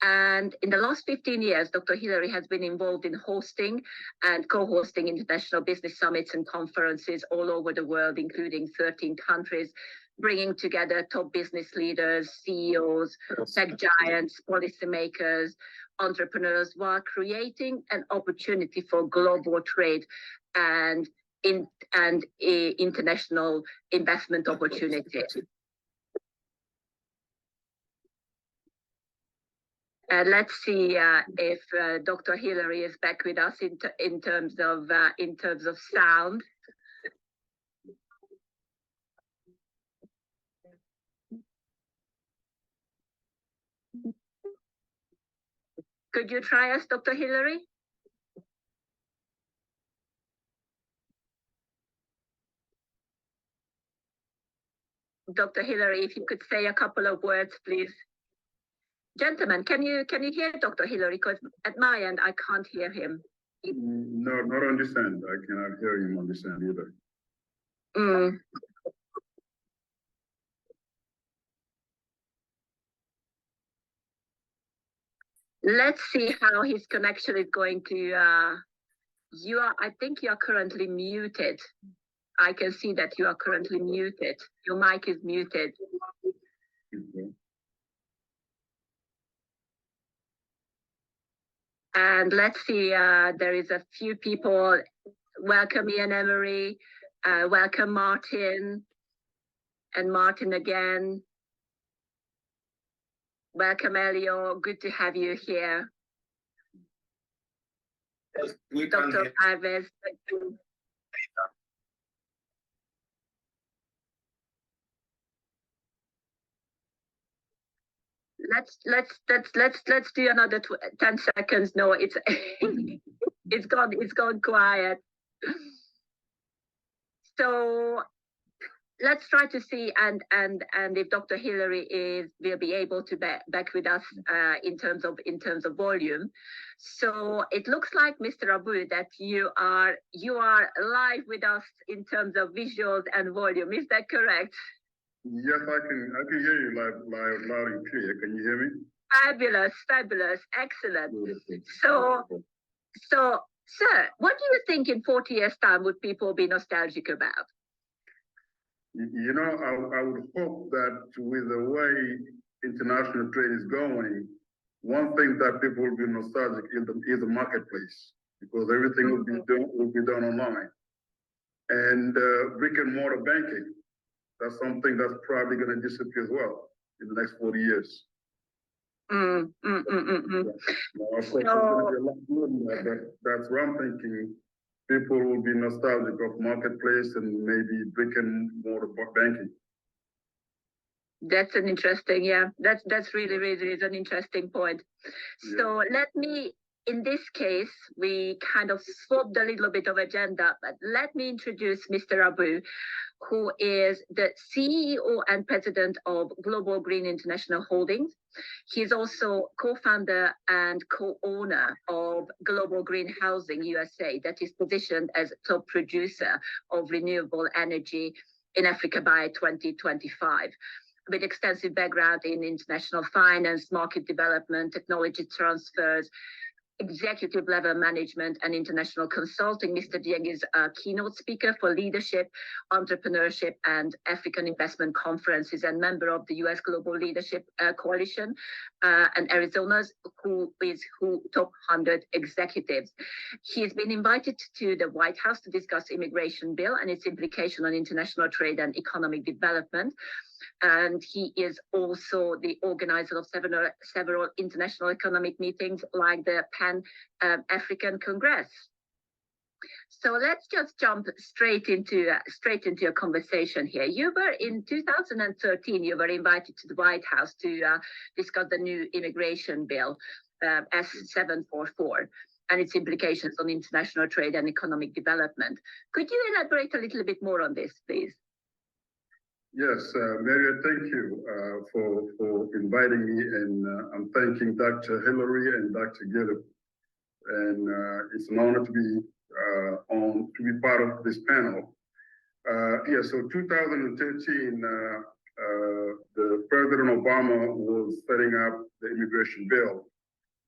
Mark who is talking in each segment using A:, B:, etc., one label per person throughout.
A: And in the last 15 years, Dr. Hillary has been involved in hosting and co-hosting international business summits and conferences all over the world, including 13 countries, bringing together top business leaders, CEOs, tech giants, policymakers, entrepreneurs, while creating an opportunity for global trade and international investment opportunities. Let's see if Dr. Hillary is back with us in terms of sound. Could you try us, Dr. Hillary? Dr. Hillary, if you could say a couple of words, please. Gentlemen, can you hear Dr. Hillary? Because at my end, I can't hear him.
B: No, not on this end. I cannot hear him on this end either.
A: Let's see how his connection is going to. I think you are currently muted. I can see that you are currently muted. Your mic is muted.
B: Okay.
A: And let's see, there is a few people. Welcome, Ian Emery. Welcome, Martin. And Martin again. Welcome, Elio. Good to have you here. Dr. Alves. Let's do another 10 seconds. No, it's it's gone quiet. So let's try to see and if Dr. Hillary will be able to back with us in terms of volume. So it looks like, Mr. Abou, that you are live with us in terms of visuals and volume. Is that correct?
B: Yes, I can hear you loud and clear. Can you hear me?
A: Fabulous, excellent. So, sir, what do you think in 40 years' time would people be nostalgic about?
B: You know, I would hope that with the way international trade is going, one thing that people will be nostalgic is the marketplace, because everything will be done online, and brick and mortar banking. That's something that's probably going to disappear as well in the next 40 years.
A: Of
B: course, that's what I'm thinking. People will be nostalgic of marketplace and maybe brick and mortar banking.
A: That's an interesting, that's really is an interesting point. Yeah. So let me, in this case, we kind of swapped a little bit of agenda, but let me introduce Mr. Abou, who is the CEO and president of Global Green International Holdings. He's also co-founder and co-owner of Global Green Housing USA, that is positioned as top producer of renewable energy in Africa by 2025. With extensive background in international finance, market development, technology transfers, executive level management and international consulting. Mr. Dieng is a keynote speaker for leadership, entrepreneurship and African investment conferences, and member of the US Global Leadership Coalition and Arizona's Who Top 100 Executives. He has been invited to the White House to discuss immigration bill and its implication on international trade and economic development. And he is also the organizer of several international economic meetings, like the Pan-African Congress. So let's just jump straight into a conversation here. You were in 2013. You were invited to the White House to discuss the new immigration bill, S744, and its implications on international trade and economic development. Could you elaborate a little bit more on this, please?
B: Yes, Maria, thank you for inviting me, and I'm thanking Dr. Hillary and Dr. Gillip, and it's an honor to be part of this panel. So 2013, the President Obama was setting up the immigration bill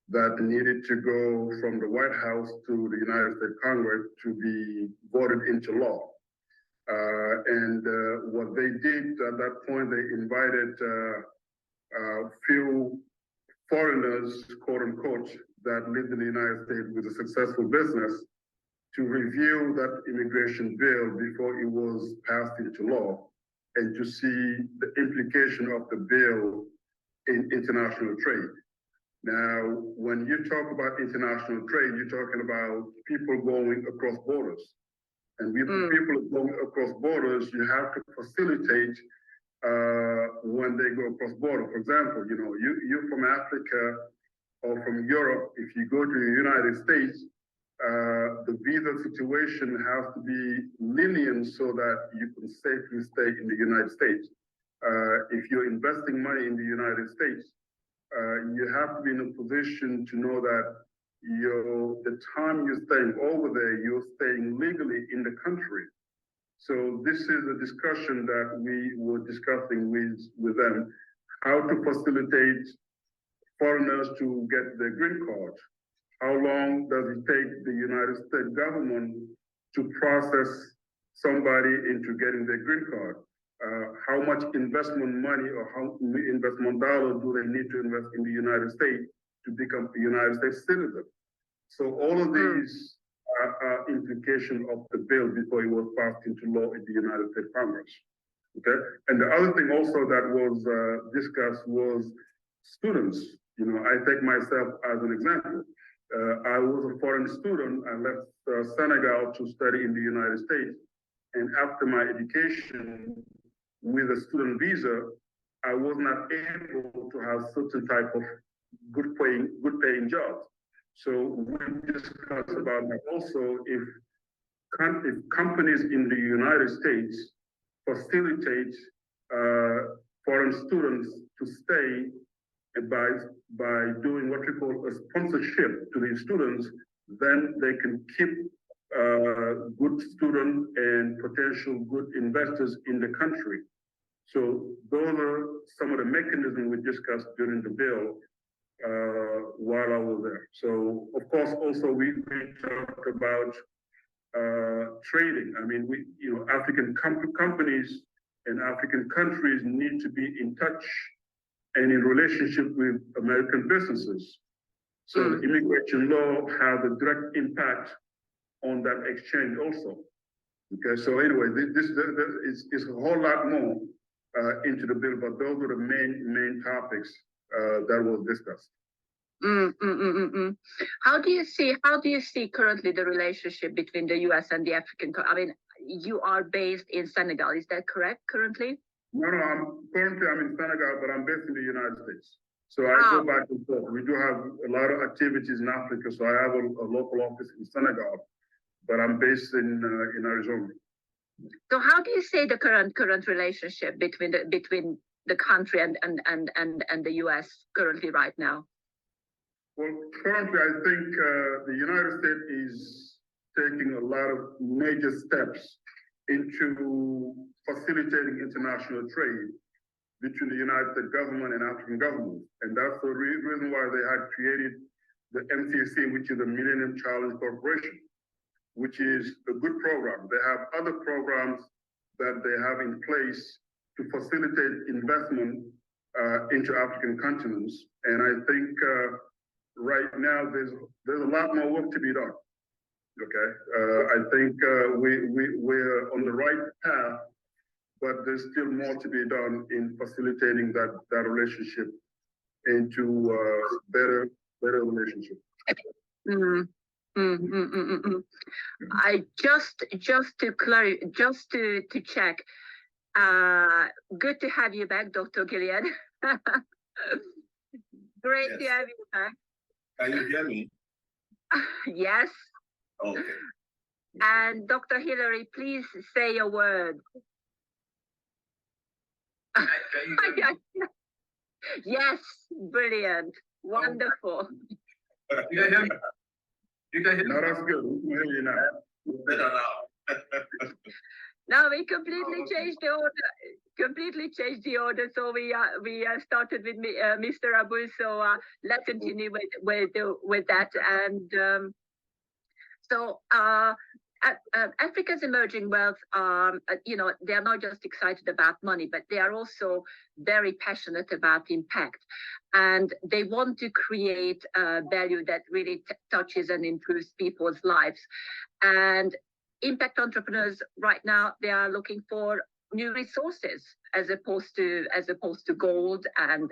B: that needed to go from the White House to the United States Congress to be voted into law. And what they did at that point, they invited a few foreigners, quote unquote, that lived in the United States with a successful business to review that immigration bill before it was passed into law and to see the implication of the bill in international trade. Now, when you talk about international trade, you're talking about people going across borders. And with people going across borders, you have to facilitate when they go across border. For example, you know, you're from Africa or from Europe. If you go to the United States, the visa situation has to be lenient so that you can safely stay in the United States. If you're investing money in the United States, you have to be in a position to know that the time you're staying over there, you're staying legally in the country. So this is a discussion that we were discussing with them, how to facilitate foreigners to get their green card. How long does it take the United States government to process somebody into getting their green card? How much investment money or how many investment dollars do they need to invest in the United States to become a United States citizen? So all of these are implications of the bill before it was passed into law in the United States Congress. Okay, and the other thing also that was discussed was students. You know, I take myself as an example. I was a foreign student. I left Senegal to study in the United States. And after my education with a student visa, I was not able to have certain type of good paying jobs. So we discussed about that also. If companies in the United States facilitate foreign students to stay by doing what we call a sponsorship to these students, then they can keep good students and potential good investors in the country. So those are some of the mechanisms we discussed during the bill while I was there. So of course, also we talked about trading. I mean, African companies and African countries need to be in touch and in relationship with American businesses. So the immigration law has a direct impact on that exchange also. Okay, so anyway, this is a whole lot more into the bill, but those were the main topics that was discussed.
A: How do you see currently the relationship between the U.S. and the African? I mean, you are based in Senegal, is that correct currently?
B: No, I'm in Senegal, but I'm based in the United States. So I go back and forth. We do have a lot of activities in Africa, so I have a local office in Senegal, but I'm based in Arizona.
A: So how do you see the current relationship between the country and the U.S. currently right now?
B: Well, currently, I think the United States is taking a lot of major steps into facilitating international trade between the United States government and African governments. And that's the reason why they had created the MCC, which is the Millennium Challenge Corporation, which is a good program. They have other programs that they have in place to facilitate investment into African continents. And I think right now there's a lot more work to be done. Okay, I think we're on the right path, but there's still more to be done in facilitating that relationship into better relationship.
A: I just to check. Good to have you back, Dr. Gilead. Great to have you back.
C: Can you hear me?
A: Yes.
C: Okay.
A: And Dr. Hillary, please say a word.
C: Can you hear me?
A: Yes, brilliant, wonderful.
C: You can hear me? You can hear me?
B: No, that's good. We can hear you now.
C: Better now.
A: Now we completely changed the order. Completely changed the order. So we started with Mr. Abou. So let's continue with that. And so Africa's emerging wealth, they are not just excited about money, but they are also very passionate about impact. And they want to create value that really touches and improves people's lives. And impact entrepreneurs right now, they are looking for new resources as opposed to gold, and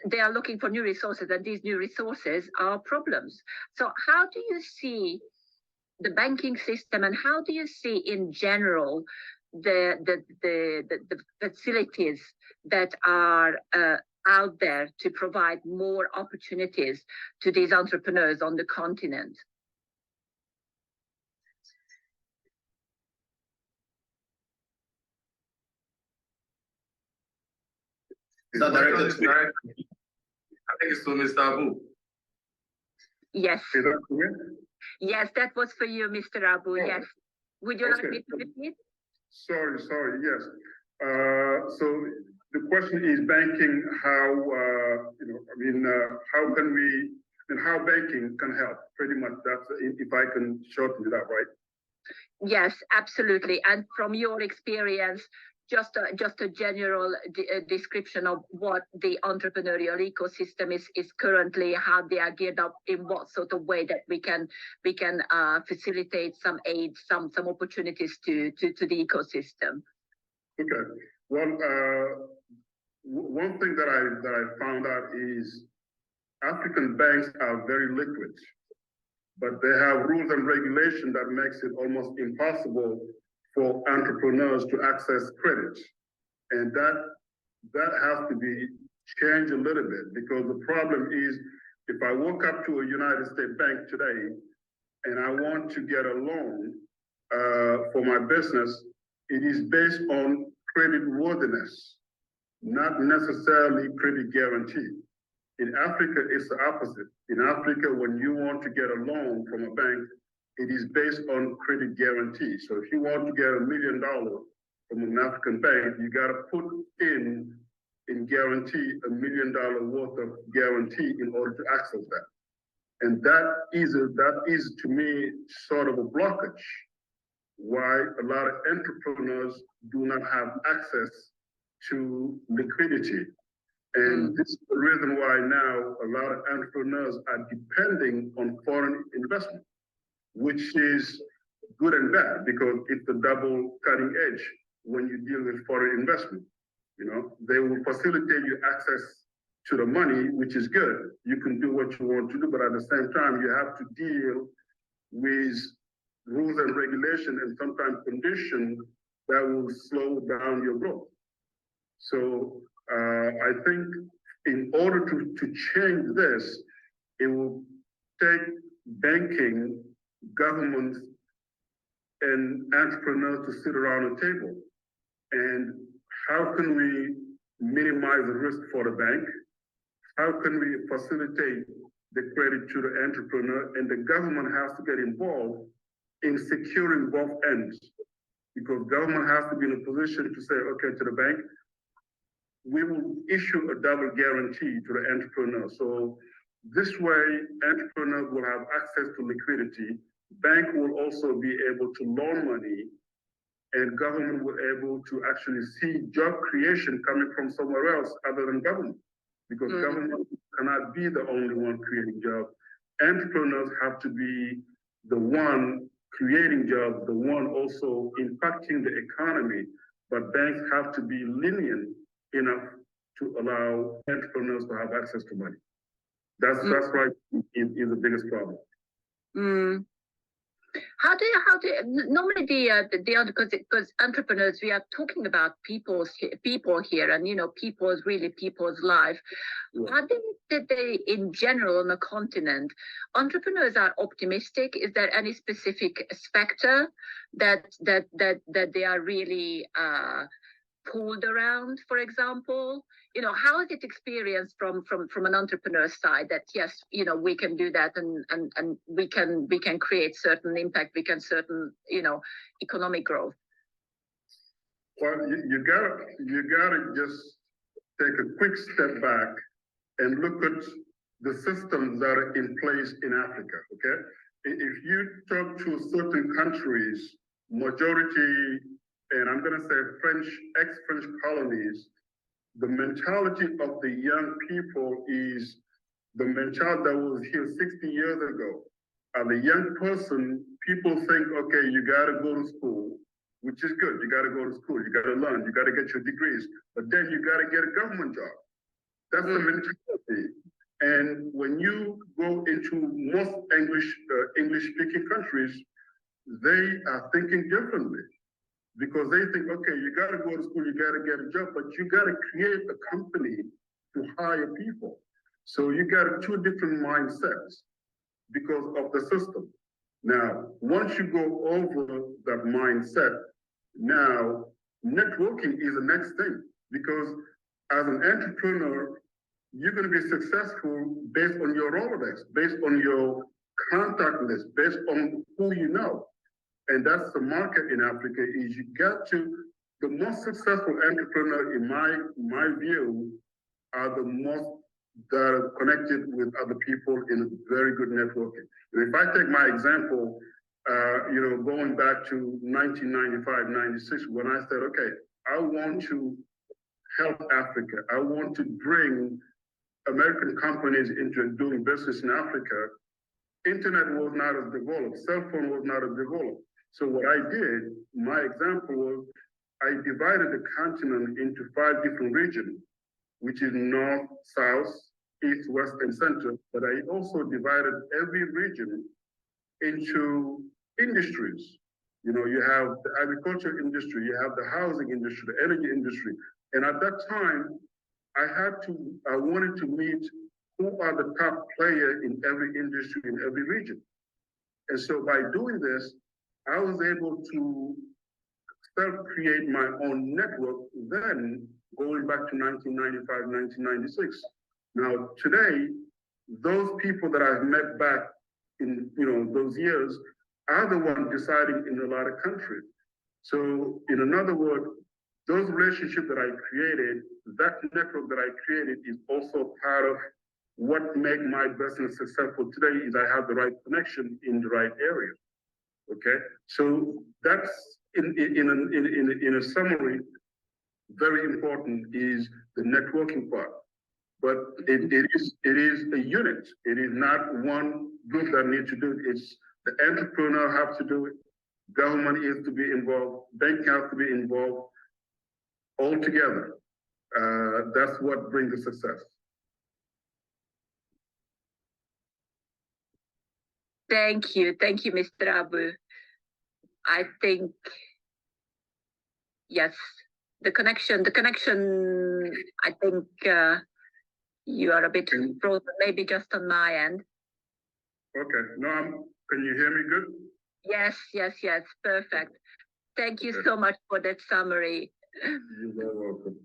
A: they are looking for new resources, and these new resources are problems. So how do you see the banking system, and how do you see in general the facilities that are out there to provide more opportunities to these entrepreneurs on the continent?
C: Is that directed to me? I think it's to Mr. Abou.
A: Yes.
B: Is that me?
A: Yes, that was for you, Mr. Abou.
B: Oh.
A: Yes. Would you like me to repeat?
B: Sorry, yes. So the question is banking, how, how can we, and how banking can help, pretty much. That's, if I can shorten it up, right?
A: Yes, absolutely. And from your experience, just a general description of what the entrepreneurial ecosystem is currently, how they are geared up, in what sort of way that we can facilitate some aid, some opportunities to the ecosystem.
B: Okay. Well, one thing that I found out is African banks are very liquid, but they have rules and regulation that makes it almost impossible for entrepreneurs to access credit. And that has to be changed a little bit, because the problem is, if I walk up to a United States bank today and I want to get a loan for my business, it is based on credit worthiness, not necessarily credit guarantee. In Africa, it's the opposite. In Africa, when you want to get a loan from a bank, it is based on credit guarantee. So if you want to get $1 million from an African bank, you got to put in guarantee $1 million worth of guarantee in order to access that. And that is to me sort of a blockage why a lot of entrepreneurs do not have access to liquidity. And this is the reason why now a lot of entrepreneurs are depending on foreign investment, which is good and bad, because it's the double cutting edge when you deal with foreign investment. They will facilitate you access to the money, which is good. You can do what you want to do, but at the same time, you have to deal with rules and regulation and sometimes conditions that will slow down your growth. So I think in order to change this, it will take banking, governments, and entrepreneurs to sit around a table. And how can we minimize the risk for the bank? How can we facilitate the credit to the entrepreneur? And the government has to get involved in securing both ends, because government has to be in a position to say, okay, to the bank, we will issue a double guarantee to the entrepreneur. So this way, entrepreneurs will have access to liquidity. Bank will also be able to loan money, and government will be able to actually see job creation coming from somewhere else other than government, because government cannot be the only one creating jobs. Entrepreneurs have to be the one creating jobs, the one also impacting the economy, but banks have to be lenient enough to allow entrepreneurs to have access to money. That's right, is the biggest problem.
A: How do you normally because entrepreneurs, we are talking about people here, and people's life. Yeah. How did they in general on the continent, entrepreneurs are optimistic? Is there any specific sector that they are really pulled around, for example? how is it experienced from an entrepreneur side that yes, we can do that and we can create certain impact, we can certain, economic growth?
B: Well, you gotta just take a quick step back and look at the systems that are in place in Africa, okay? If you talk to certain countries, majority, and I'm gonna say ex-French colonies, the mentality of the young people is the mentality that was here 60 years ago. As a young person, people think, okay, you gotta go to school, which is good. You gotta go to school, you gotta learn, you gotta get your degrees, but then you gotta get a government job. That's the mentality. And when you go into most English-speaking countries, they are thinking differently because they think, okay, you got to go to school, you got to get a job, but you got to create a company to hire people. So you got two different mindsets because of the system. Now, once you go over that mindset, now networking is the next thing because as an entrepreneur, you're going to be successful based on your Rolodex, based on your contact list, based on who you know. And that's the market in Africa is you got to, the most successful entrepreneur in my view are the most that are connected with other people in a very good networking. And if I take my example, going back to 1995, 96, when I said, okay, I want to help Africa. I want to bring American companies into doing business in Africa. Internet was not as developed, cell phone was not as developed. So what I did, my example was, I divided the continent into 5 different regions, which is north, south, east, west, and center. But I also divided every region into industries. You have the agriculture industry, you have the housing industry, the energy industry. And at that time, I wanted to meet who are the top players in every industry, in every region. And so by doing this, I was able to self-create my own network then, going back to 1995, 1996. Now, today, those people that I've met back in those years are the ones deciding in a lot of countries. So in another word, those relationships that I created, that network that I created is also part of what made my business successful today is I have the right connection in the right area. Okay, so that's in a summary, very important is the networking part. But it is a unit. It is not one group that needs to do it. It's the entrepreneur have to do it. Government is to be involved. Bank has to be involved. All together. That's what brings the success.
A: Thank you, Mr. Abou. I think yes, the connection. I think you are a bit frozen, maybe just on my end.
B: Okay, no, can you hear me good?
A: Yes, perfect. Thank you so much for that summary.
B: You're very welcome.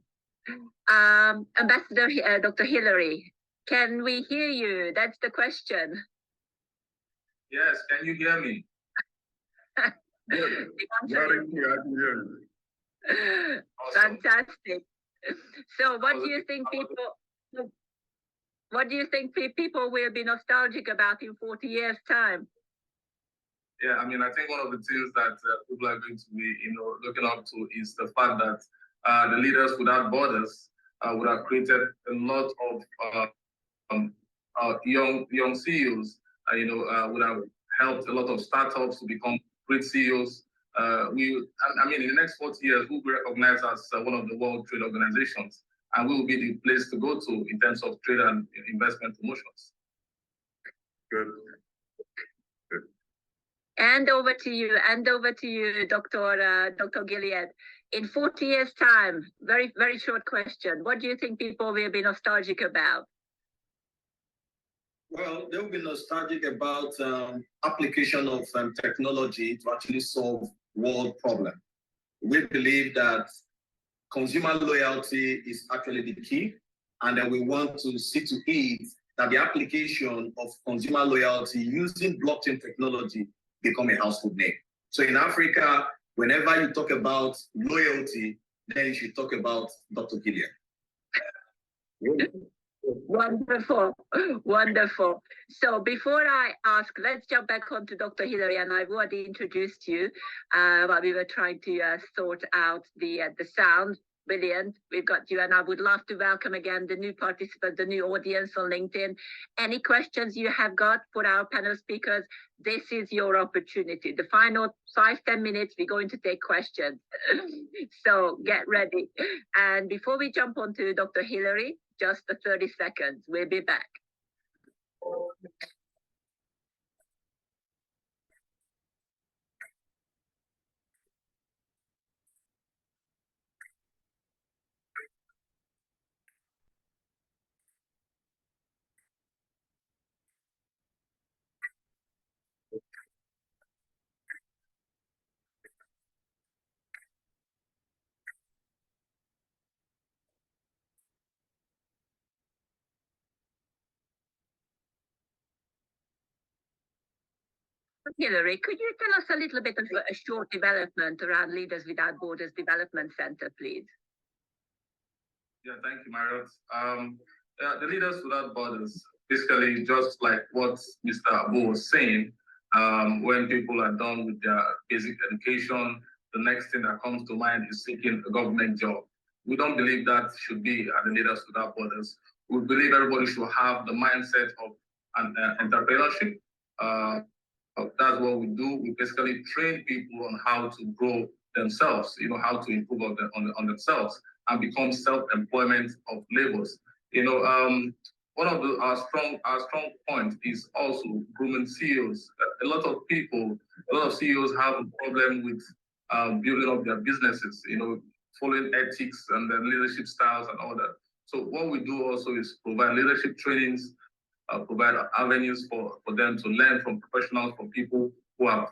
A: Ambassador Dr. Hillary, can we hear you? That's the question.
C: Yes, can you hear me?
B: Good. I can hear you.
A: Awesome. Fantastic. So what do you think people will be nostalgic about in 40 years' time?
C: Yeah, I think one of the things that people are going to be, looking up to is the fact that the Leaders Without Borders would have created a lot of young CEOs. Would have helped a lot of startups to become great CEOs. In the next 40 years, we'll be recognized as one of the World Trade Organizations, and we will be the place to go to in terms of trade and investment promotions.
B: Good.
A: And over to you, Dr. Gilead. In 40 years' time, very, very short question. What do you think people will be nostalgic about?
D: Well, they will be nostalgic about application of technology to actually solve world problems. We believe that consumer loyalty is actually the key. And then we want to see to it that the application of consumer loyalty using blockchain technology become a household name. So in Africa, whenever you talk about loyalty, then you should talk about Dr. Gideon.
A: Wonderful, wonderful. So before I ask, let's jump back on to Dr. Hillary, and I've already introduced you while we were trying to sort out the sound. Brilliant. We've got you, and I would love to welcome again the new participants, the new audience on LinkedIn. Any questions you have got for our panel speakers, this is your opportunity. The final 5-10 minutes, we're going to take questions. So get ready. And before we jump on to Dr. Hillary, just the 30 seconds. We'll be back. Hillary, could you tell us a little bit of a short development around Leaders Without Borders Development Center, please?
C: Yeah, thank you, Marriott. The Leaders Without Borders, basically just like what Mr. Abou was saying, when people are done with their basic education, the next thing that comes to mind is seeking a government job. We don't believe that should be at the Leaders Without Borders. We believe everybody should have the mindset of entrepreneurship. That's what we do. We basically train people on how to grow themselves, how to improve on themselves and become self-employment of labors. One of our strong point is also grooming CEOs. A lot of CEOs have a problem with building up their businesses, following ethics and their leadership styles and all that. So what we do also is provide leadership trainings, provide avenues for them to learn from professionals, from people who have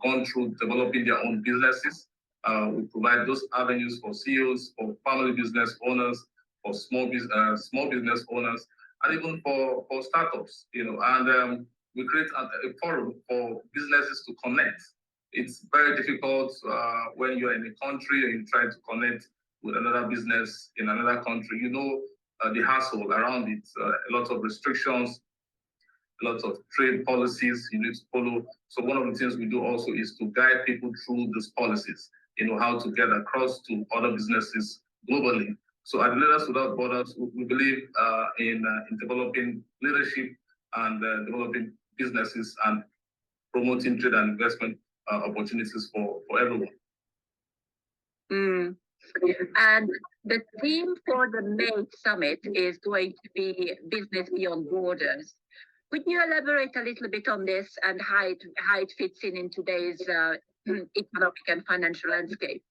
C: gone through developing their own businesses. We provide those avenues for CEOs, for family business owners, for small business owners, and even for startups. And we create a forum for businesses to connect. It's very difficult when you're in a country and you try to connect with another business in another country. The hassle around it, a lot of restrictions, a lot of trade policies you need to follow. So one of the things we do also is to guide people through these policies, how to get across to other businesses globally. So at Leaders Without Borders, we believe in developing leadership and developing businesses and promoting trade and investment opportunities for everyone.
A: And the theme for the May summit is going to be Business Beyond Borders. Could you elaborate a little bit on this and how it fits in today's economic and financial landscape?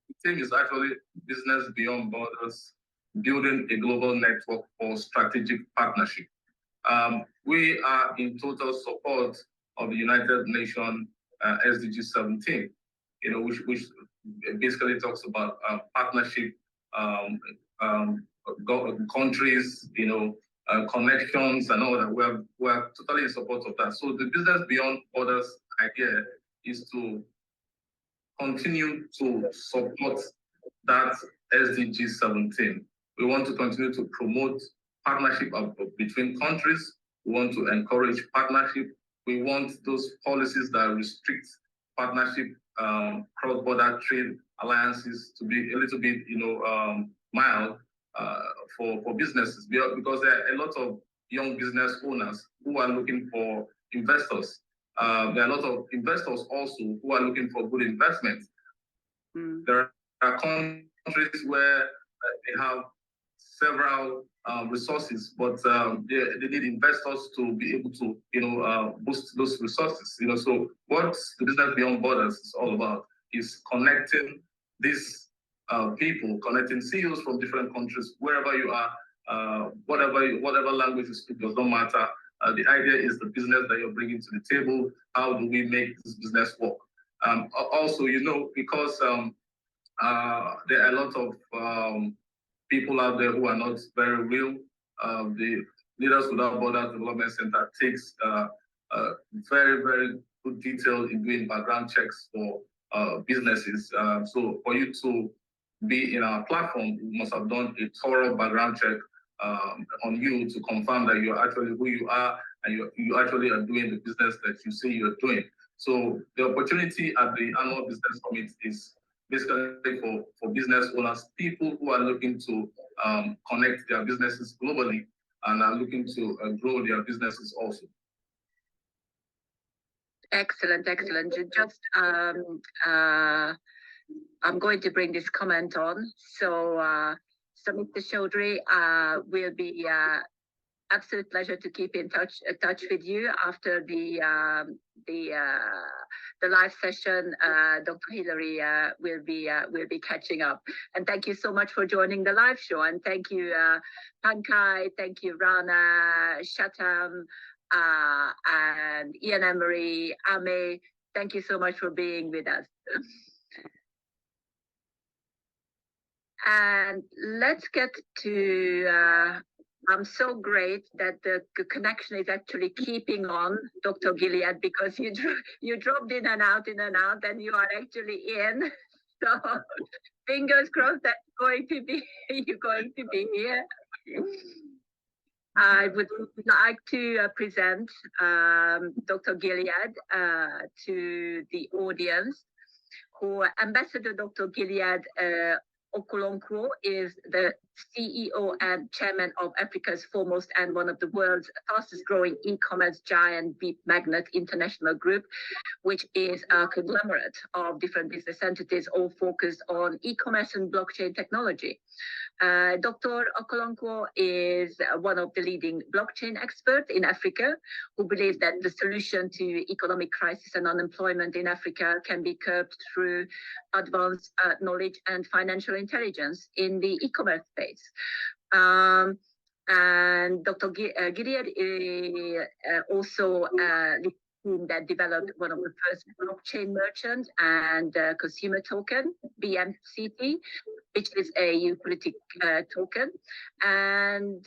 C: The theme is actually Business Beyond Borders, building a global network for strategic partnership. We are in total support of the United Nations SDG 17, which basically talks about partnership, countries, connections and all that. We're totally in support of that. So the Business Beyond Borders idea is to continue to support that SDG 17. We want to continue to promote partnership between countries. We want to encourage partnership. We want those policies that restrict partnership, cross-border trade alliances to be a little bit, mild for businesses, because there are a lot of young business owners who are looking for investors. There are a lot of investors also who are looking for good investment. There are countries where they have several resources, but they need investors to be able to, boost those resources. So what the Business Beyond Borders is all about is connecting these people, connecting CEOs from different countries, wherever you are, whatever language you speak, does not matter. The idea is the business that you're bringing to the table. How do we make this business work? Also, because There are a lot of people out there who are not very real. The Leaders Without Borders Development Center takes very, very good detail in doing background checks for businesses. So for you to be in our platform, you must have done a thorough background check on you to confirm that you're actually who you are and you actually are doing the business that you say you're doing. So the opportunity at the annual business summit is basically for business owners, people who are looking to connect their businesses globally and are looking to grow their businesses also.
A: Excellent, excellent. Just I'm going to bring this comment on. So Mr. Chaudhry, will be absolute pleasure to keep in touch with you after the live session. Dr. Hillary will be catching up. And thank you so much for joining the live show. And thank you, Pankaj. Thank you, Rana, Shatam, and Ian Emery, Ame. Thank you so much for being with us. And let's get to, I'm so great that the connection is actually keeping on, Dr. Gilead, because you dropped in and out, and you are actually in. So fingers crossed that you're going to be here. I would like to present Dr. Gilead to the audience. Who Ambassador Dr. Gilead Okolonkwo is the CEO and chairman of Africa's foremost and one of the world's fastest growing e-commerce giant, Beep Magnet International Group, which is a conglomerate of different business entities all focused on e-commerce and blockchain technology. Dr. Okolonkwo is one of the leading blockchain experts in Africa who believes that the solution to economic crisis and unemployment in Africa can be curbed through advanced knowledge and financial intelligence in the e-commerce space. And Dr. Gilead also that developed one of the first blockchain merchant and consumer token, BMCT, which is a utility token. And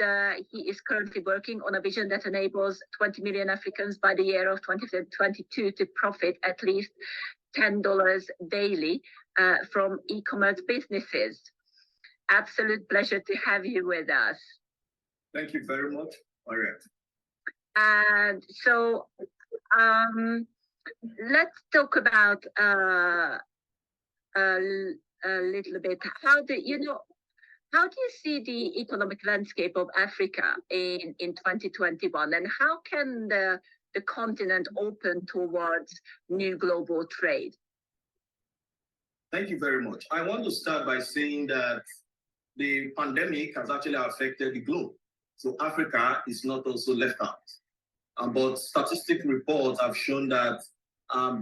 A: he is currently working on a vision that enables 20 million Africans by the year of 2022 to profit at least $10 daily from e-commerce businesses. Absolute pleasure to have you with us.
D: Thank you very much, Mariette.
A: And so let's talk about a little bit. How do you see the economic landscape of Africa in 2021, and how can the continent open towards new global trade?
D: Thank you very much. I want to start by saying that the pandemic has actually affected the globe. So Africa is not also left out. But statistic reports have shown that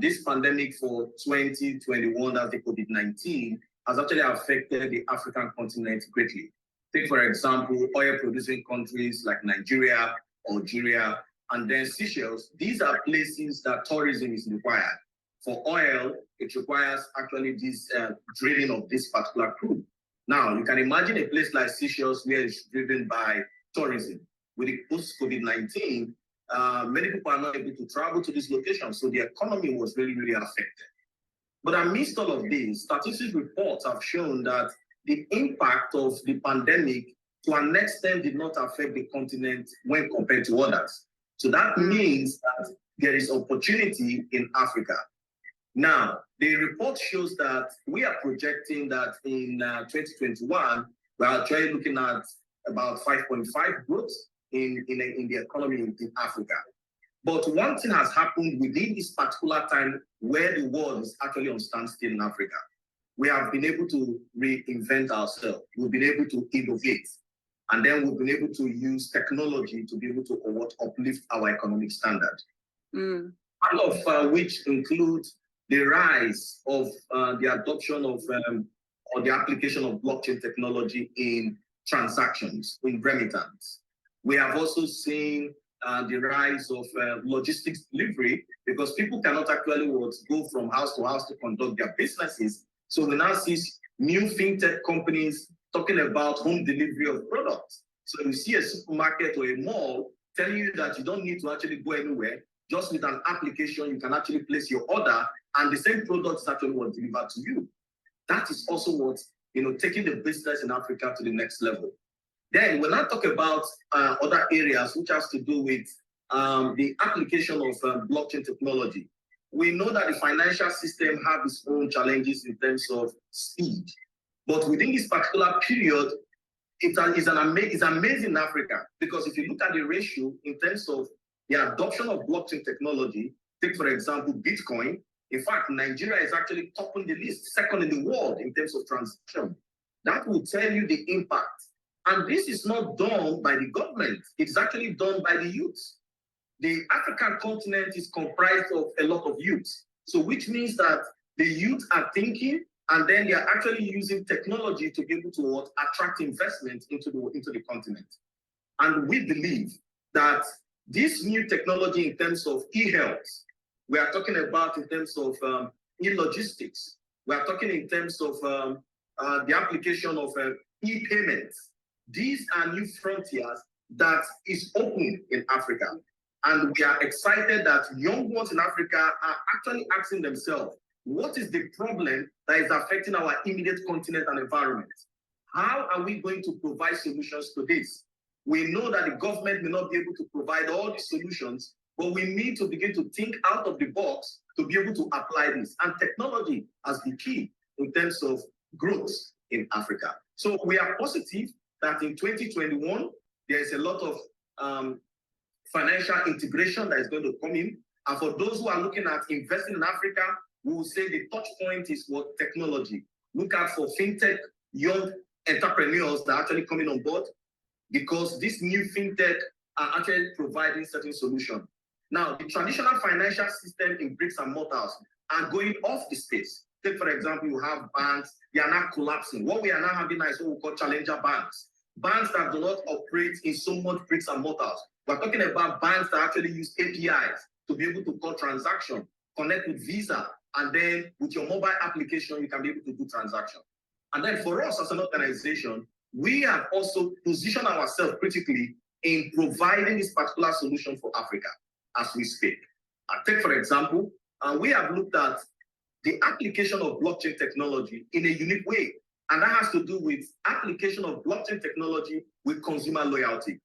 D: this pandemic for 2021, as the COVID-19, has actually affected the African continent greatly. Take, for example, oil-producing countries like Nigeria, Algeria, and then Seychelles. These are places that tourism is required. For oil, it requires actually this drilling of this particular crude. Now, you can imagine a place like Seychelles where it's driven by tourism. With the post-COVID-19, many people are not able to travel to this location, so the economy was really, really affected. But amidst all of this, statistics reports have shown that the impact of the pandemic to an extent did not affect the continent when compared to others. So that means that there is opportunity in Africa. Now, the report shows that we are projecting that in 2021, we're actually looking at about 5.5 growth in the economy in Africa. But one thing has happened within this particular time where the world is actually on standstill in Africa. We have been able to reinvent ourselves. We've been able to innovate. And then we've been able to use technology to be able to uplift our economic standard. Part of which includes the rise of the adoption of or the application of blockchain technology in transactions, in remittance. We have also seen the rise of logistics delivery because people cannot actually go from house to house to conduct their businesses. So we now see new fintech companies talking about home delivery of products. So you see a supermarket or a mall telling you that you don't need to actually go anywhere. Just with an application, you can actually place your order and the same product is actually what delivered to you. That is also what, taking the business in Africa to the next level. Then when I talk about other areas which has to do with the application of blockchain technology, we know that the financial system has its own challenges in terms of speed. But within this particular period, it's amazing in Africa, because if you look at the ratio in terms of the adoption of blockchain technology, take for example, Bitcoin. In fact, Nigeria is actually topping the list, second in the world in terms of transaction. That will tell you the impact. And this is not done by the government. It's actually done by the youth. The African continent is comprised of a lot of youth. So which means that the youth are thinking, and then they are actually using technology to be able to attract investment into the continent. And we believe that this new technology in terms of e-health, we are talking about in terms of e-logistics, we are talking in terms of the application of e-payments. These are new frontiers that is open in Africa. And we are excited that young ones in Africa are actually asking themselves, what is the problem that is affecting our immediate continent and environment? How are we going to provide solutions to this? We know that the government may not be able to provide all the solutions, but we need to begin to think out of the box to be able to apply this. And technology as the key in terms of growth in Africa. So we are positive that in 2021, there is a lot of financial integration that is going to come in. And for those who are looking at investing in Africa, we will say the touch point is what technology. Look out for fintech, young entrepreneurs that are actually coming on board, because this new fintech are actually providing certain solutions. Now, the traditional financial system in bricks and mortars are going off the space. Take, for example, you have banks, they are now collapsing. What we are now having now is what we call challenger banks. Banks that do not operate in so much bricks and mortars. We're talking about banks that actually use APIs to be able to call transaction, connect with Visa, and then with your mobile application, you can be able to do transaction. And then for us as an organization, we have also positioned ourselves critically in providing this particular solution for Africa as we speak. Take, for example, we have looked at the application of blockchain technology in a unique way. And that has to do with application of blockchain technology with consumer loyalty.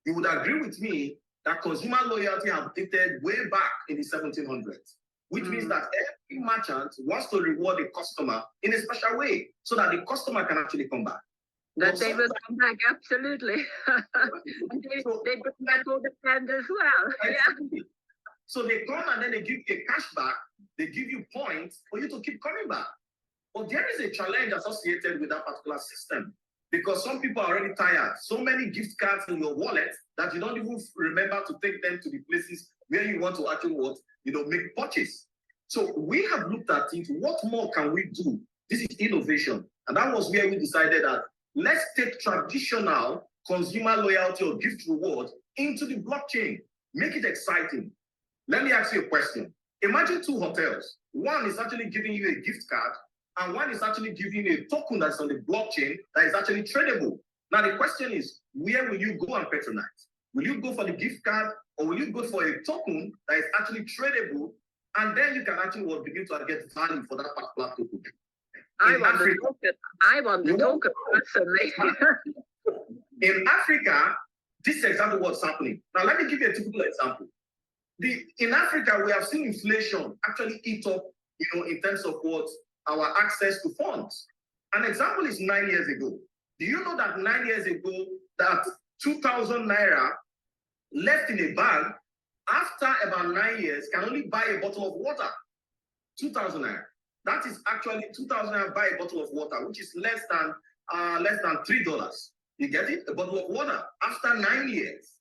D: You would agree with me that consumer loyalty has dated way back in the 1700s, which means that every merchant wants to reward a customer in a special way so that the customer can actually come back.
A: That they will come back, absolutely. And they bring back all the friends as well.
D: Exactly. Yeah. So they come and then they give you a cashback, they give you points for you to keep coming back. But there is a challenge associated with that particular system, because some people are already tired. So many gift cards in your wallet that you don't even remember to take them to the places where you want to actually make purchase. So we have looked at it. What more can we do? This is innovation. And that was where we decided that let's take traditional consumer loyalty or gift reward into the blockchain. Make it exciting. Let me ask you a question. Imagine two hotels. One is actually giving you a gift card, and one is actually giving you a token that's on the blockchain that is actually tradable. Now the question is, where will you go and patronize? Will you go for the gift card, or will you go for a token that is actually tradable, and then you can actually begin to get value for that particular token?
A: I want the token personally.
D: In Africa, this is exactly what's happening. Now let me give you a typical example. In Africa, we have seen inflation actually eat up, in terms of what our access to funds. An example is 9 years ago. Do you know that 9 years ago, that 2,000 naira left in a bag after about 9 years can only buy a bottle of water? 2,000 naira. That is actually 2,000 naira buy a bottle of water, which is less than $3. You get it? A bottle of water after 9 years.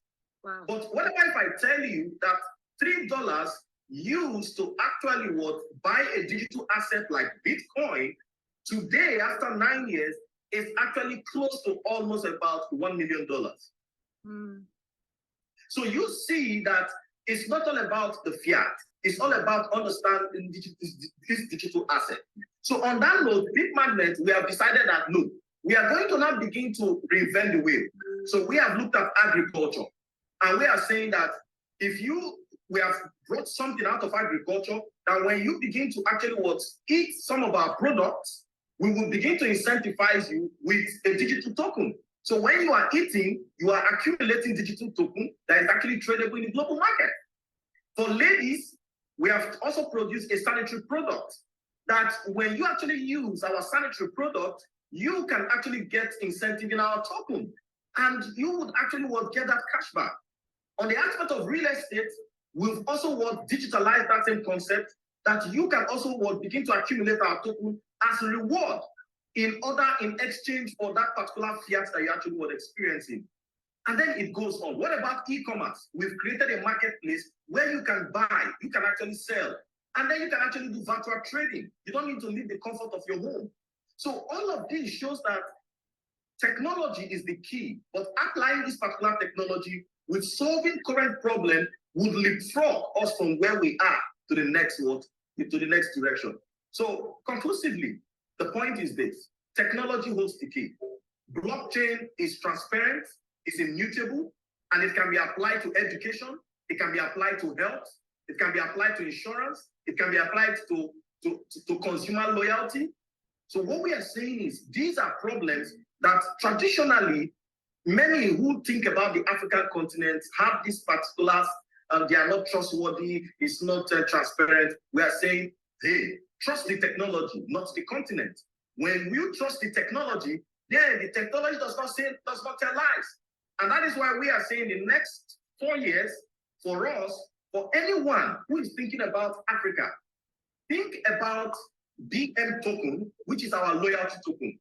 A: Wow.
D: But what if I tell you that $3 used to actually buy a digital asset like Bitcoin, today after 9 years is actually close to almost about $1 million. So you see that it's not all about the fiat, It's all about understanding this digital asset. So on that note, Big Magnet, we have decided that, look, we are going to now begin to reinvent the wheel. So we have looked at agriculture, and we are saying that we have brought something out of agriculture that when you begin to actually eat some of our products, we will begin to incentivize you with a digital token. So when you are eating, you are accumulating digital token that is actually tradable in the global market. For ladies, we have also produced a sanitary product that when you actually use our sanitary product, you can actually get incentive in our token, and you would actually get that cashback. On the aspect of real estate, we've also digitalized that same concept that you can also begin to accumulate our token as a reward in exchange for that particular fiat that you actually were experiencing. And then it goes on. What about e-commerce? We've created a marketplace where you can buy, you can actually sell, and then you can actually do virtual trading. You don't need to leave the comfort of your home. So all of this shows that technology is the key, but applying this particular technology with solving current problem would leapfrog us from where we are to the next direction. So conclusively, the point is this: technology holds the key. Blockchain is transparent, it's immutable, and it can be applied to education, it can be applied to health, it can be applied to insurance, it can be applied to consumer loyalty. So what we are saying is these are problems that traditionally many who think about the African continent have these particulars, and they are not trustworthy, it's not transparent. We are saying, hey, trust the technology, not the continent. When you trust the technology, then the technology does not tell lies. And that is why we are saying the next 4 years, for us, for anyone who is thinking about Africa, think about BM token, which is our loyalty token.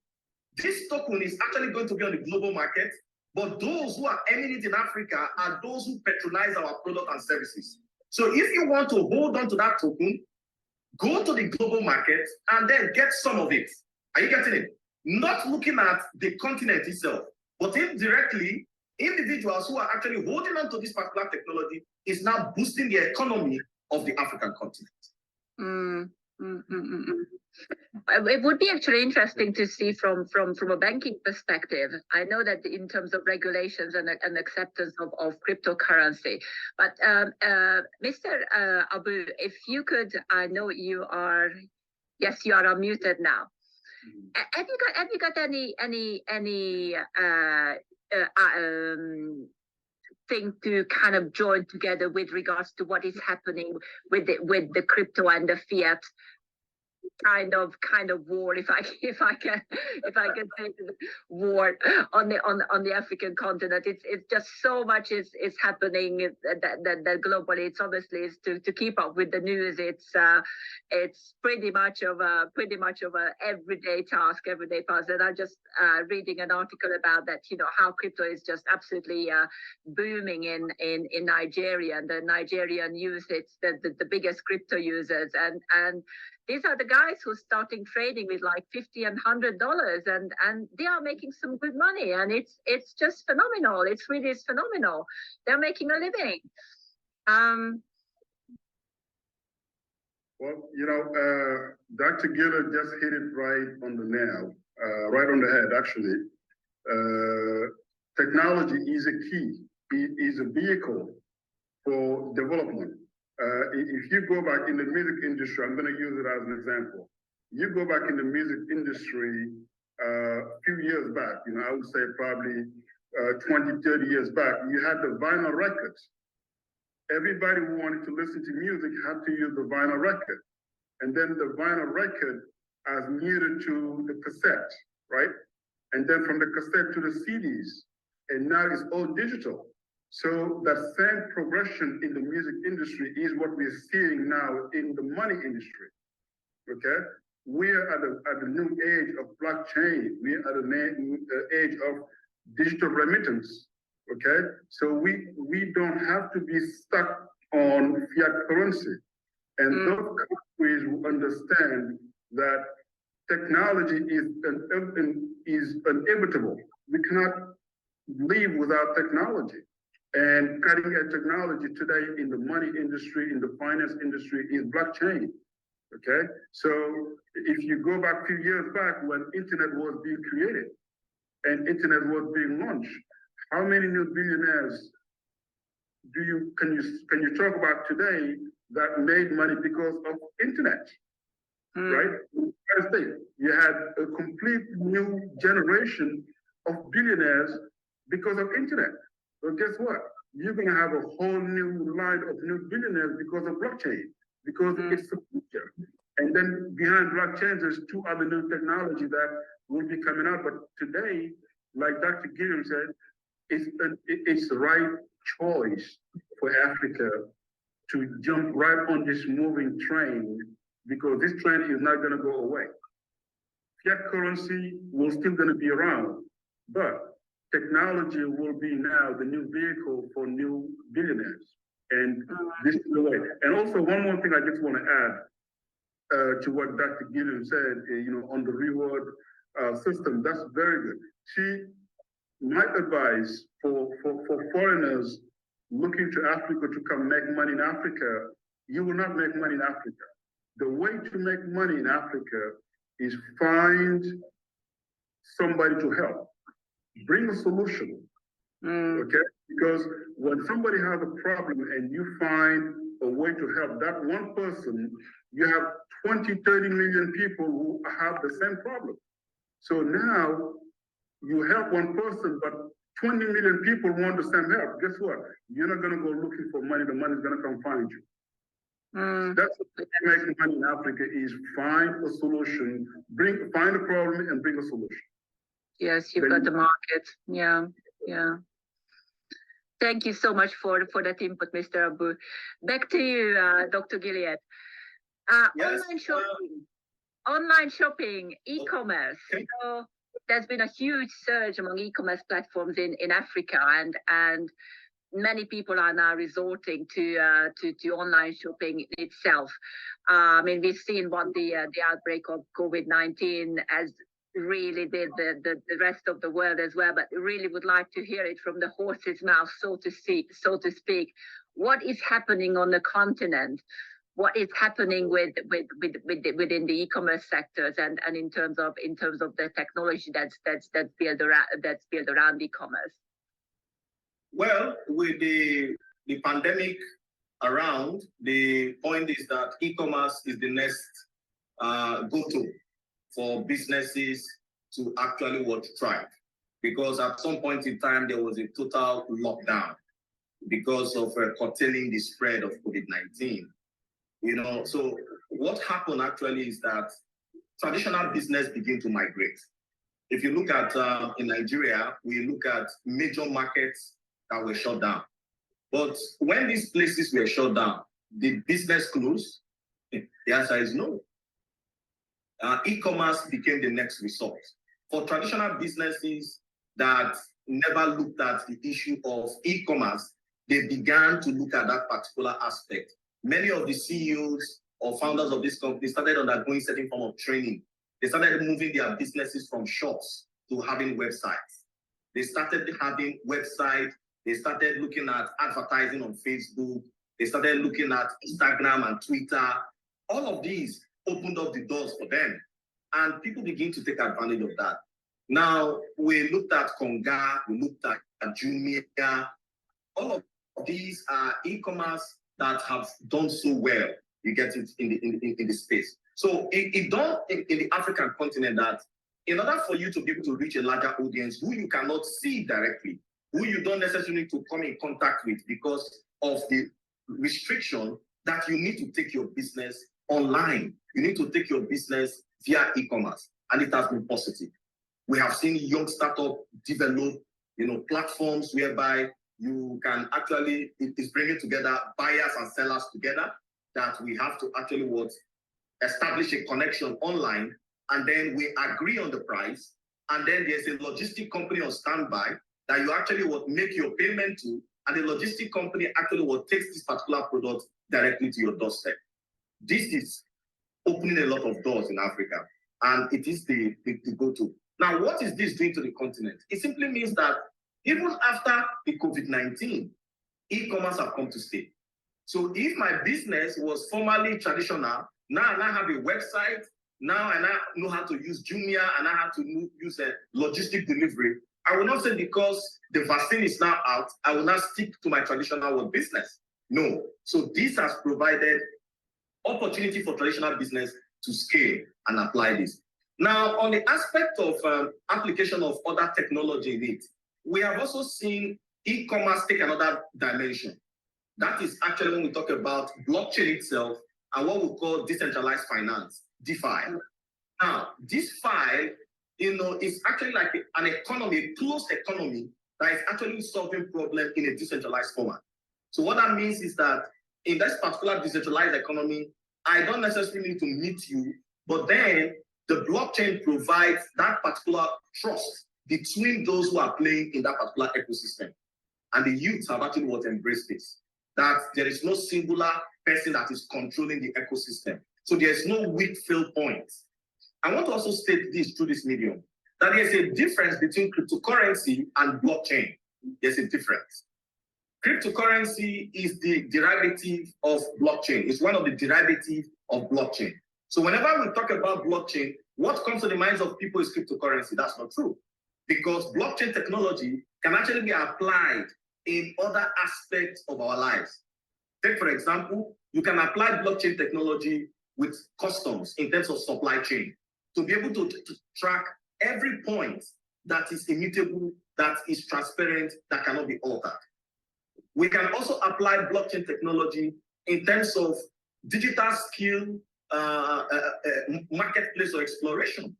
D: This token is actually going to be on the global market, but those who are earning it in Africa are those who patronize our product and services. So if you want to hold on to that token, go to the global market and then get some of it. Are you getting it? Not looking at the continent itself, but indirectly, individuals who are actually holding on to this particular technology is now boosting the economy of the African continent.
A: It would be actually interesting to see from a banking perspective. I know that in terms of regulations and acceptance of cryptocurrency, but Mr. Abou, if you could, I know you are, yes, you are unmuted now. Have you got any thing to kind of join together with regards to what is happening with the crypto and the fiat kind of war, if I can say war on the African continent? It's just so much is happening that globally. It's obviously is to keep up with the news. It's pretty much of a everyday task, everyday task. And I'm just reading an article about that, how crypto is just absolutely booming in Nigeria, and the Nigerian youth, it's the biggest crypto users, and these are the guys who are starting trading with like $50 and $100, and they are making some good money, and it's just phenomenal. It's phenomenal. They're making a living.
B: Well, Dr. Giller just hit it right on the nail, right on the head, actually. Technology is a key. It is a vehicle for development. If you go back in the music industry, I'm going to use it as an example. You go back in the music industry a few years back, I would say probably 20, 30 years back, you had the vinyl records. Everybody who wanted to listen to music had to use the vinyl record. And then the vinyl record as needed to the cassette, right? And then from the cassette to the CDs. And now it's all digital. So that same progression in the music industry is what we're seeing now in the money industry, okay? We're at the new age of blockchain. We're at the age of digital remittance, okay? So we don't have to be stuck on fiat currency. And those countries will understand that technology is inevitable. We cannot live without technology. And cutting edge technology today in the money industry, in the finance industry is blockchain. Okay, so if you go back a few years back when internet was being created and internet was being launched, how many new billionaires can you talk about today that made money because of internet? Right? You had a complete new generation of billionaires because of internet. So guess what? You're going to have a whole new line of new billionaires because of blockchain, because it's the future. And then behind blockchain, there's two other new technology that will be coming out. But today, like Dr. Gideon said, it's the right choice for Africa to jump right on this moving train, because this train is not going to go away. Fiat currency will still going to be around, but technology will be now the new vehicle for new billionaires. And this is the way. And also one more thing I just want to add to what Dr. Gideon said, on the reward system. That's very good. My advice for foreigners looking to Africa to come make money in Africa, you will not make money in Africa. The way to make money in Africa is find somebody to help. Bring a solution, okay? Because when somebody has a problem and you find a way to help that one person, you have 20, 30 million people who have the same problem. So now you help one person, but 20 million people want the same help. Guess what? You're not going to go looking for money. The money is going to come find you. That's what making money in Africa is find a solution, find a problem and bring a solution.
A: Yes, you've got the market. Yeah. Thank you so much for that input, Mr. Abou. Back to you, Dr. Gilead.
D: Yes.
A: Online shopping, e-commerce. Okay. So there's been a huge surge among e-commerce platforms in Africa, and many people are now resorting to online shopping itself. I mean, we've seen what the outbreak of COVID-19 has really did the rest of the world as well, but really would like to hear it from the horse's mouth, so to speak. What is happening on the continent? What is happening within the e-commerce sectors and in terms of the technology that's built around e-commerce?
D: Well, with the pandemic around, the point is that e-commerce is the next go-to for businesses to actually thrive. Because at some point in time, there was a total lockdown because of curtailing the spread of COVID-19. So what happened actually is that traditional business began to migrate. If you look at in Nigeria, we look at major markets that were shut down. But when these places were shut down, did business close? The answer is no. E-commerce became the next resort. For traditional businesses that never looked at the issue of e-commerce, they began to look at that particular aspect. Many of the CEOs or founders of this company started undergoing certain form of training. They started moving their businesses from shops to having websites. They started having websites. They started looking at advertising on Facebook. They started looking at Instagram and Twitter. All of these opened up the doors for them. And people begin to take advantage of that. Now, we looked at Konga, we looked at Jumia. All of these are e-commerce that have done so well. You get it in the space. So it done in the African continent that in order for you to be able to reach a larger audience who you cannot see directly, who you don't necessarily need to come in contact with because of the restriction, that you need to take your business online. You need to take your business via e-commerce, and it has been positive. We have seen young startups develop, platforms whereby you can actually, it is bringing together buyers and sellers together, that we have to actually establish a connection online, and then we agree on the price, and then there's a logistic company on standby that you actually make your payment to, and the logistic company actually takes this particular product directly to your doorstep. This is opening a lot of doors in Africa, and it is the go-to. Now, what is this doing to the continent? It simply means that even after the COVID-19, E-commerce have come to stay. So if my business was formerly traditional, now I have a website, now I now know how to use Jumia, and I have to use a logistic delivery. I will not say because the vaccine is now out, I will not stick to my traditional work business. No. So this has provided opportunity for traditional business to scale and apply this. Now, on the aspect of application of other technology in it, we have also seen e-commerce take another dimension. That is actually when we talk about blockchain itself and what we call decentralized finance, DeFi. Now, DeFi, is actually like an economy, a closed economy that is actually solving problems in a decentralized format. So what that means is that in this particular decentralized economy, I don't necessarily need to meet you, but then the blockchain provides that particular trust between those who are playing in that particular ecosystem. And the youth have actually embraced this, that there is no singular person that is controlling the ecosystem. So there's no weak fail point. I want to also state this through this medium, that there's a difference between cryptocurrency and blockchain. There's a difference. Cryptocurrency is the derivative of blockchain. It's one of the derivatives of blockchain. So whenever we talk about blockchain, what comes to the minds of people is cryptocurrency. That's not true, because blockchain technology can actually be applied in other aspects of our lives. Take, for example, you can apply blockchain technology with customs in terms of supply chain to be able to track every point that is immutable, that is transparent, that cannot be altered. We can also apply blockchain technology in terms of digital skill, marketplace or exploration.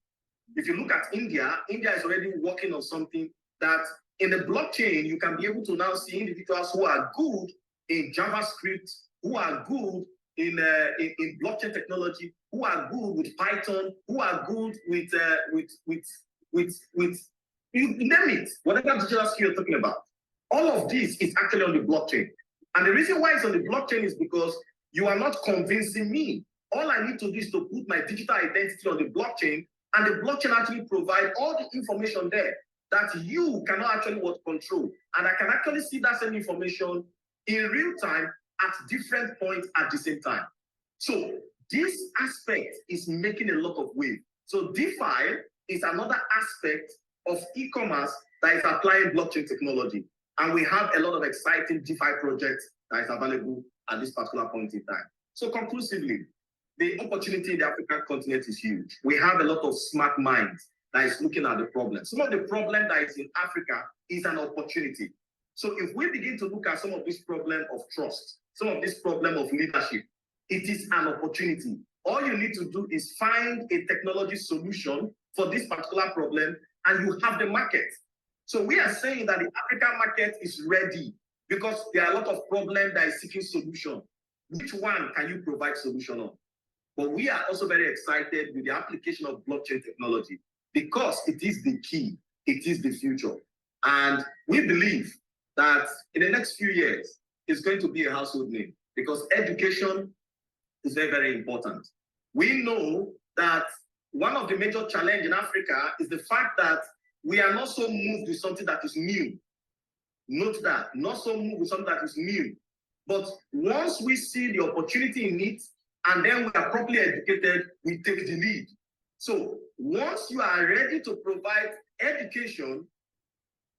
D: If you look at India, India is already working on something that in the blockchain, you can be able to now see individuals who are good in JavaScript, who are good in blockchain technology, who are good with Python, who are good with you name it, whatever digital skill you're talking about. All of this is actually on the blockchain. And the reason why it's on the blockchain is because you are not convincing me. All I need to do is to put my digital identity on the blockchain, and the blockchain actually provides all the information there that you cannot actually control. And I can actually see that same information in real time at different points at the same time. So this aspect is making a lot of wave. So DeFi is another aspect of e-commerce that is applying blockchain technology. And we have a lot of exciting DeFi projects that is available at this particular point in time. So conclusively, the opportunity in the African continent is huge. We have a lot of smart minds that is looking at the problem. Some of the problem that is in Africa is an opportunity. So if we begin to look at some of this problem of trust, some of this problem of leadership, it is an opportunity. All you need to do is find a technology solution for this particular problem, and you have the market. So we are saying that the African market is ready because there are a lot of problems that is seeking solution. Which one can you provide solution on? But we are also very excited with the application of blockchain technology because it is the key, it is the future. And we believe that in the next few years, it's going to be a household name because education is very, very important. We know that one of the major challenges in Africa is the fact that we are not so moved with something that is new. Note that, not so moved with something that is new. But once we see the opportunity in it, and then we are properly educated, we take the lead. So once you are ready to provide education,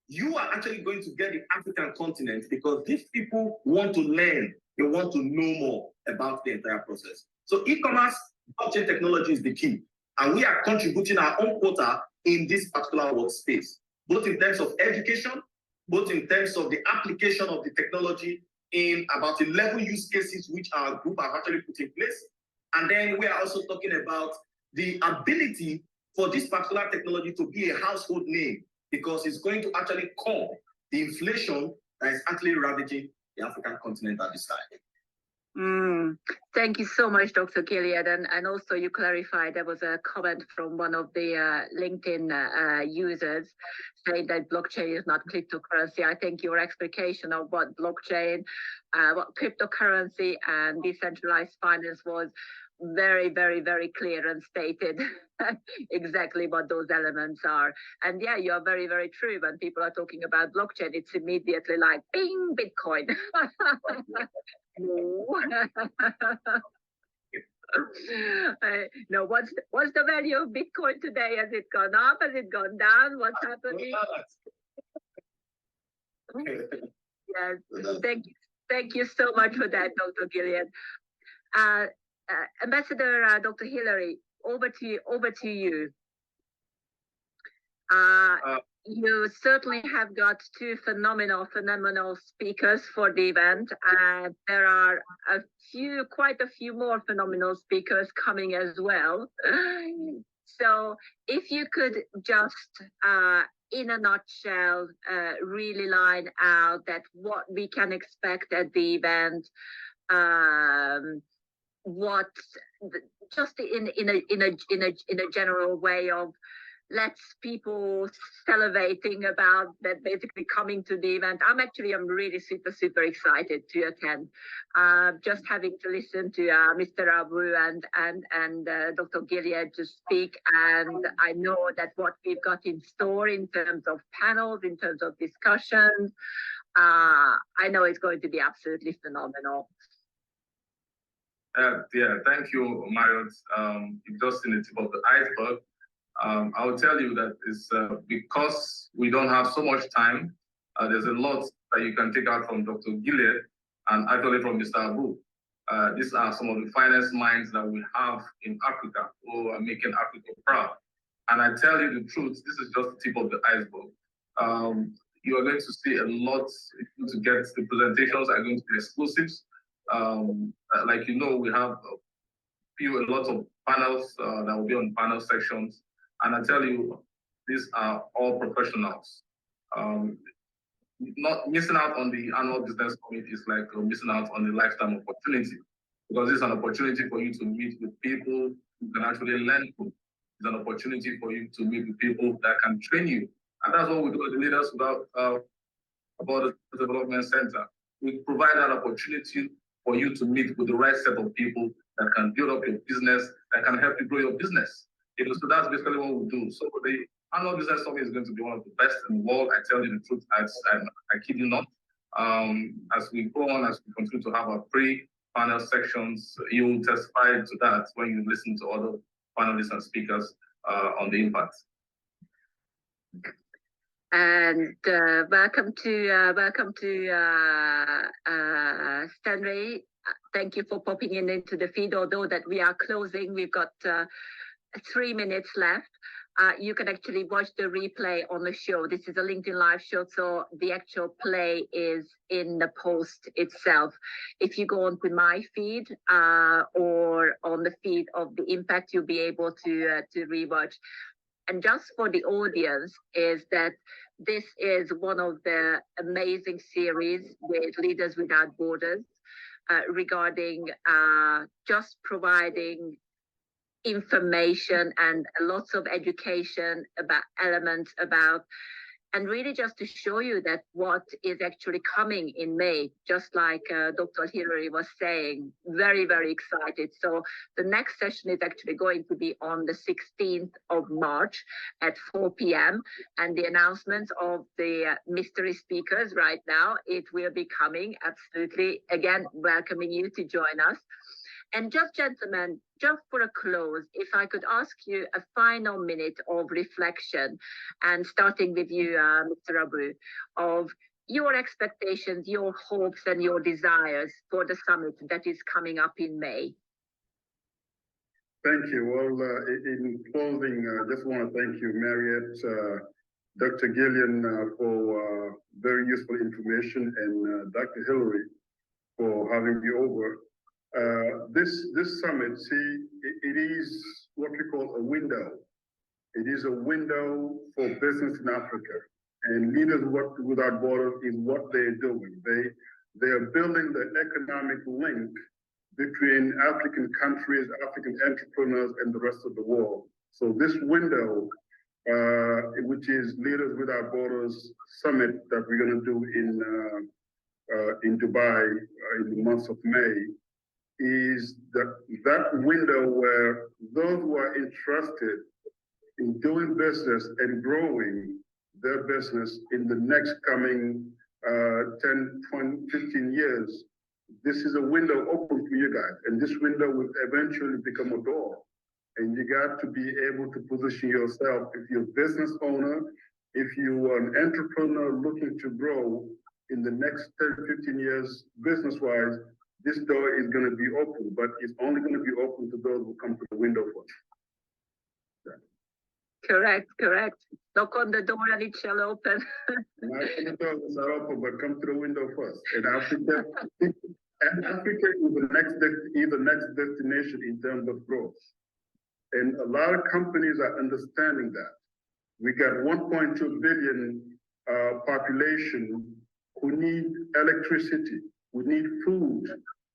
D: you are actually going to get the African continent because these people want to learn, they want to know more about the entire process. So e-commerce, blockchain technology is the key. And we are contributing our own quota in this particular workspace, both in terms of education, both in terms of the application of the technology in about 11 use cases which our group have actually put in place. And then we are also talking about the ability for this particular technology to be a household name because it's going to actually curb the inflation that is actually ravaging the African continent at this time.
A: Thank you so much, Dr. Gilead. And also you clarified there was a comment from one of the LinkedIn users saying that blockchain is not cryptocurrency. I think your explication of what blockchain, what cryptocurrency and decentralized finance was very, very, very clear and stated exactly what those elements are. And yeah, you're very, very true. When people are talking about blockchain, it's immediately like, bing, Bitcoin. No, what's the value of Bitcoin today? Has it gone up? Has it gone down? What's happening? Yes, thank you so much for that, Dr. Gillian. Ambassador Dr. Hillary, over to you. You certainly have got two phenomenal speakers for the event. There are quite a few more phenomenal speakers coming as well. So if you could just, in a nutshell, really line out that what we can expect at the event, what just in a general way of let's people salivating about that basically coming to the event. I'm really super excited to attend. Just having to listen to Mr. Abou and Dr. Gilead to speak, and I know that what we've got in store in terms of panels, in terms of discussions, I know it's going to be absolutely phenomenal.
C: Yeah, thank you, Marriott. You've just seen the tip of the iceberg. I will tell you that it's because we don't have so much time, there's a lot that you can take out from Dr. Gilead and actually from Mr. Abou. These are some of the finest minds that we have in Africa who are making Africa proud. And I tell you the truth, this is just the tip of the iceberg. You are going to see a lot to get. The presentations are going to be exclusives. Like you know, we have a lot of panels that will be on panel sections. And I tell you, these are all professionals. Not missing out on the annual business summit is like missing out on a lifetime opportunity, because it's an opportunity for you to meet with people who can actually learn from. It's an opportunity for you to meet with people that can train you. And that's what we do as the Leaders Without Borders Development Center. We provide that opportunity for you to meet with the right set of people that can build up your business, that can help you grow your business. So that's basically what we do. So the annual business summit is going to be one of the best in the world. I tell you the truth, I kid you not. As we go on, as we continue to have our pre-panel sections, you will testify to that when you listen to other panelists and speakers on the impact.
A: And welcome to Stanley. Thank you for popping into the feed. Although that we are closing, we've got 3 minutes left. You can actually watch the replay on the show. This is a LinkedIn Live show, so the actual play is in the post itself. If you go onto my feed or on the feed of the Impact, you'll be able to rewatch. And just for the audience, is that this is one of the amazing series with Leaders Without Borders regarding just providing information and lots of education about elements about, and really just to show you that what is actually coming in May, just like Dr. Hillary was saying, very, very excited. So the next session is actually going to be on the 16th of March at 4 p.m. And the announcements of the mystery speakers right now, it will be coming absolutely, again, welcoming you to join us. And just, gentlemen, just for a close, if I could ask you a final minute of reflection, and starting with you, Mr. Abou, of your expectations, your hopes, and your desires for the summit that is coming up in May.
B: Thank you. Well, in closing, I just want to thank you, Marriott, Dr. Gillian, for very useful information, and Dr. Hillary for having me over. This summit, see, it is what we call a window. It is a window for business in Africa. And Leaders Without Borders is what they're doing. They are building the economic link between African countries, African entrepreneurs, and the rest of the world. So this window, which is Leaders Without Borders Summit that we're going to do in Dubai in the month of May, is that window where those who are interested in doing business and growing their business in the next coming 10, 20, 15 years, this is a window open for you guys. And this window will eventually become a door. And you got to be able to position yourself. If you're a business owner, if you are an entrepreneur looking to grow in the next 10, 15 years, business-wise, this door is going to be open, but it's only going to be open to those who come to the window first.
A: Correct, correct. Knock on the door and it shall open.
B: Not on the doors are open, but come to the window first. And Africa is the next destination in terms of growth. And a lot of companies are understanding that. We got 1.2 billion population who need electricity, we need food,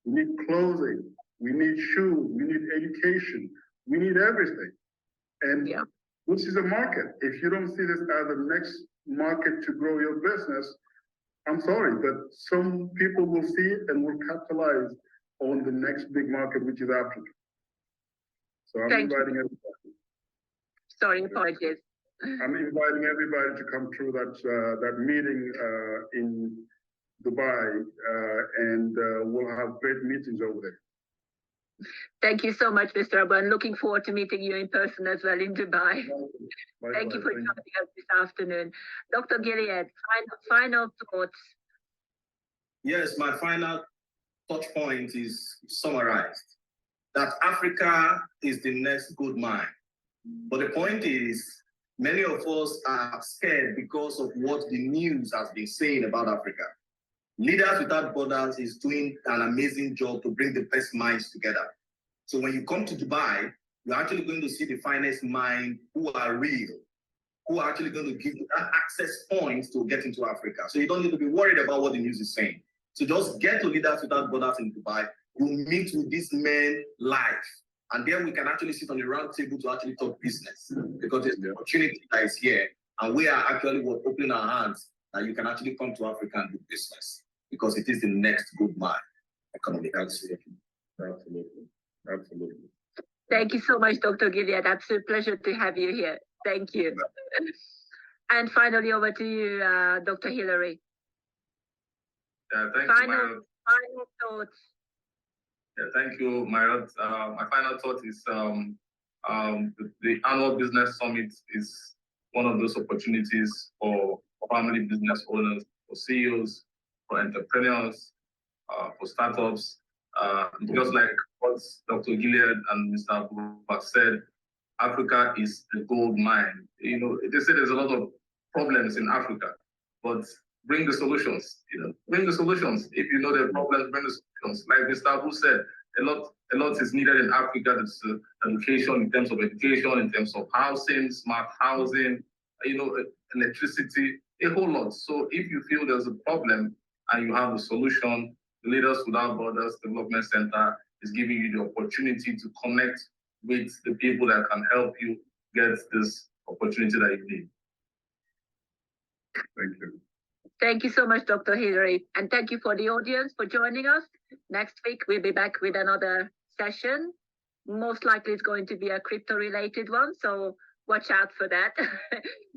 B: we need clothing, we need shoes, we need education, we need everything. And this is a market. If you don't see this as the next market to grow your business, I'm sorry, but some people will see it and will capitalize on the next big market, which is Africa. So I'm inviting everybody.
A: Sorry, apologies.
B: I'm inviting everybody to come through that meeting in Dubai, and we'll have great meetings over there.
A: Thank you so much, Mr. Abou. I'm looking forward to meeting you in person as well in Dubai. Thank you for joining us this afternoon. Dr. Gilead, final thoughts.
D: Yes, my final touch point is summarized. That Africa is the next gold mine. But the point is, many of us are scared because of what the news has been saying about Africa. Leaders Without Borders is doing an amazing job to bring the best minds together. So when you come to Dubai, you're actually going to see the finest minds who are real, who are actually going to give you that access point to get into Africa. So you don't need to be worried about what the news is saying. So just get to Leaders Without Borders in Dubai. You'll meet with these men live. And then we can actually sit on the round table to actually talk business, because there's the opportunity that is here. And we are actually opening our hands that you can actually come to Africa and do business, because it is the next good mine economic.
B: Absolutely.
A: Thank you so much, Dr. Gilead. Absolute pleasure to have you here. Thank you. And finally, over to you, Dr. Hillary.
C: Thank you,
A: final thoughts.
C: Thank you, Myrat. My final thought is the annual business summit is one of those opportunities for family business owners, for CEOs, for entrepreneurs, for startups. Just like what Dr. Gilead and Mr. Abou have said, Africa is the gold mine. You know, they say there's a lot of problems in Africa, but bring the solutions. Bring the solutions. If you know the problems, bring the solutions. Like Mr. Abou said, a lot is needed in Africa. There's education, in terms of education, in terms of housing, smart housing, electricity, a whole lot. So if you feel there's a problem and you have a solution, the Leaders Without Borders Development Center is giving you the opportunity to connect with the people that can help you get this opportunity that you need.
B: Thank you.
A: Thank you so much, Dr. Hillary. And thank you for the audience for joining us. Next week, we'll be back with another session. Most likely it's going to be a crypto-related one, so watch out for that.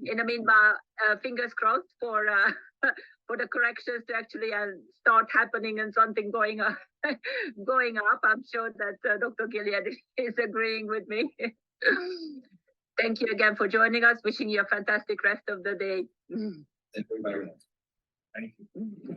A: In the meanwhile, fingers crossed for the corrections to actually start happening and something going up. I'm sure that Dr. Gilead is agreeing with me. Thank you again for joining us. Wishing you a fantastic rest of the day.
D: Thank you very much. Thank you.